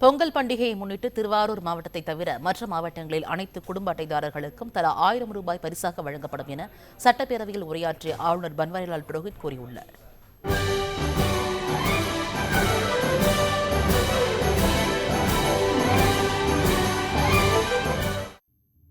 பொங்கல் பண்டிகையை முன்னிட்டு திருவாரூர் மாவட்டத்தை தவிர மற்ற மாவட்டங்களில் அனைத்து குடும்ப அட்டைதாரர்களுக்கும் தலா 1000 ரூபாய் பரிசாக வழங்கப்படும் என சட்டப்பேரவையில் உரையாற்றிய ஆளுநர் பன்வாரிலால் புரோஹித் கூறியுள்ளார்.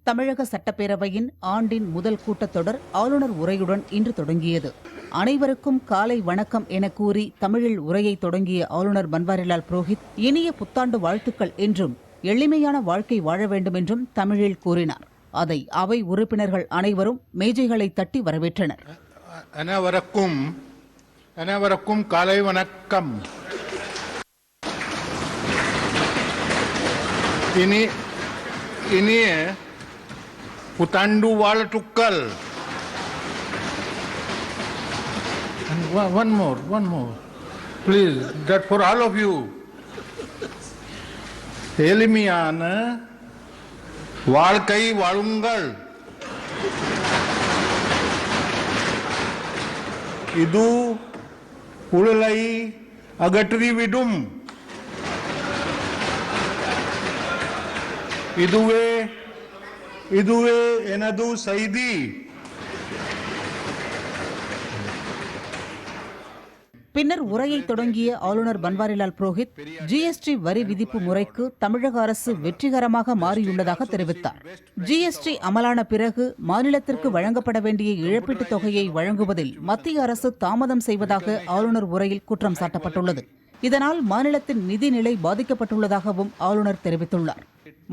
தமிழக சட்டப்பேரவையின் ஆண்டின் முதல் கூட்டத்தொடர் ஆளுநர் உரையுடன் இன்று தொடங்கியது. அனைவருக்கும் காலை வணக்கம் என கூறி தமிழில் உரையை தொடங்கிய ஆளுநர் பன்வாரிலால் புரோஹித் இனிய புத்தாண்டு வாழ்த்துக்கள் என்றும் எளிமையான வாழ்க்கை வாழ வேண்டும் என்றும் தமிழில் கூறினார். அதை அவை உறுப்பினர்கள் அனைவரும் மேஜைகளை தட்டி வரவேற்றனர். அனைவருக்கும் காலை வணக்கம். இனிய புத்தாண்டு வாழ்த்துக்கள். And one more, please, that for all of you. எளிமையான வாழ்க்கை வாழுங்கள். இது உடலை அகற்றிவிடும். இதுவே எனது செய்தி. பின்னர் உரையை தொடங்கிய ஆளுநர் பன்வாரிலால் புரோஹித் ஜிஎஸ்டி வரி விதிப்பு முறைக்கு தமிழக அரசு வெற்றிகரமாக மாறியுள்ளதாக தெரிவித்தார். ஜிஎஸ்டி அமலான பிறகு மாநிலத்திற்கு வழங்கப்பட வேண்டிய இழப்பீட்டுத் தொகையை வழங்குவதில் மத்திய அரசு தாமதம் செய்வதாக ஆளுநர் உரையில் குற்றம் சாட்டப்பட்டுள்ளது. இதனால் மாநிலத்தின் நிதிநிலை பாதிக்கப்பட்டுள்ளதாகவும் ஆளுநர் தெரிவித்துள்ளார்.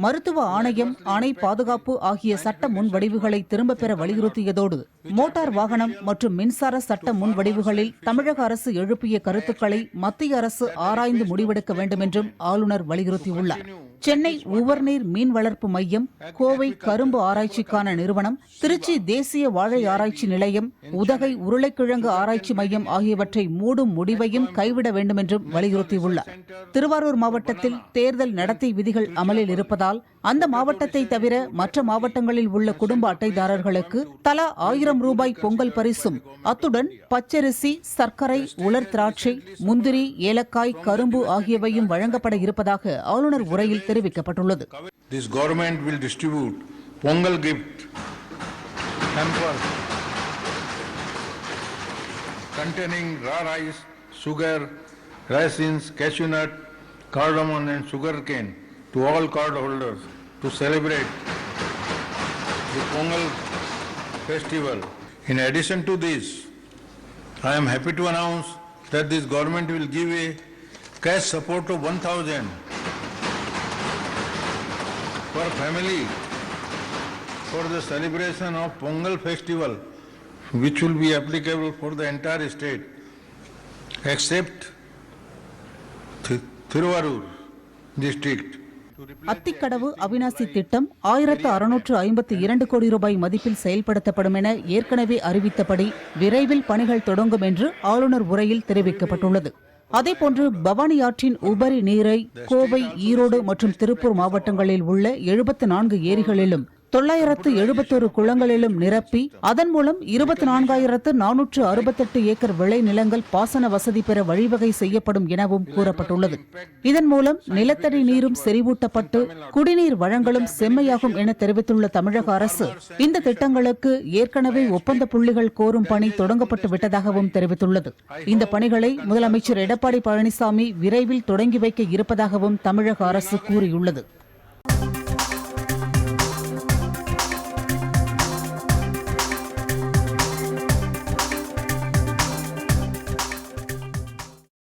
மருத்துவ ஆணையம், அணை பாதுகாப்பு ஆகிய சட்ட முன்வடிவுகளை திரும்பப் பெற வலியுறுத்தியதோடு மோட்டார் வாகனம் மற்றும் மின்சார சட்ட முன்வடிவுகளில் தமிழக அரசு எழுப்பிய கருத்துக்களை மத்திய அரசு ஆராய்ந்து முடிவெடுக்க வேண்டும் என்றும் ஆளுநர் வலியுறுத்தியுள்ளார். சென்னை உவர்நீர் மீன் வளர்ப்பு மையம், கோவை கரும்பு ஆராய்ச்சிக்கான நிறுவனம், திருச்சி தேசிய வாழை ஆராய்ச்சி நிலையம், உதகை உருளைக்கிழங்கு ஆராய்ச்சி மையம் ஆகியவற்றை மூடும் முடிவையும் கைவிட வேண்டும் என்றும் வலியுறுத்தியுள்ளார். திருவாரூர் மாவட்டத்தில் தேர்தல் நடத்தை விதிகள் அமலில் இருப்பதால் அந்த மாவட்டத்தை தவிர மற்ற மாவட்டங்களில் உள்ள குடும்ப அட்டைதாரர்களுக்கு தலா 1000 ரூபாய் பொங்கல் பரிசும், அத்துடன் பச்சரிசி, சர்க்கரை, உலர் திராட்சை, முந்திரி, ஏலக்காய், கரும்பு ஆகியவையும் வழங்கப்பட இருப்பதாக ஆளுநர் உரையில் தெரிவிக்கப்பட்டுள்ளது. This government will distribute Pongal gift hamper containing raw rice, sugar, raisins, cashew nut, cardamom and sugar cane to all card holders to celebrate the Pongal festival. In addition to this, I am happy to announce that this government will give a cash support of 1000 per family for the celebration of Pongal festival, which will be applicable for the entire state except Thiruvarur district. Athikadavu Avinashi திட்டம் 1652 கோடி ரூபாய் மதிப்பில் செயல்படுத்தப்படும் என ஏற்கனவே அறிவித்தபடி விரைவில் பணிகள் தொடங்கும் என்று ஆளுநர் உரையில் தெரிவிக்கப்பட்டுள்ளது. அதேபோன்று பவானி ஆற்றின் உபரி நீரை கோவை, ஈரோடு மற்றும் திருப்பூர் மாவட்டங்களில் உள்ள 74 ஏரிகளிலும் 971 குளங்களிலும் நிரப்பி அதன் மூலம் 24,468 ஏக்கர் விளை நிலங்கள் பாசன வசதி பெற வழிவகை செய்யப்படும் எனவும் கூறப்பட்டுள்ளது. இதன் மூலம் நிலத்தடி நீரும் செறிவூட்டப்பட்டு குடிநீர் வழங்கலும் செம்மையாகும் என தெரிவித்துள்ள தமிழக அரசு இந்த திட்டங்களுக்கு ஏற்கனவே ஒப்பந்த புள்ளிகள் கோரும் பணி தொடங்கப்பட்டு விட்டதாகவும் தெரிவித்துள்ளது. இந்த பணிகளை முதலமைச்சர் எடப்பாடி பழனிசாமி விரைவில் தொடங்கி வைக்க இருப்பதாகவும் தமிழக அரசு கூறியுள்ளது.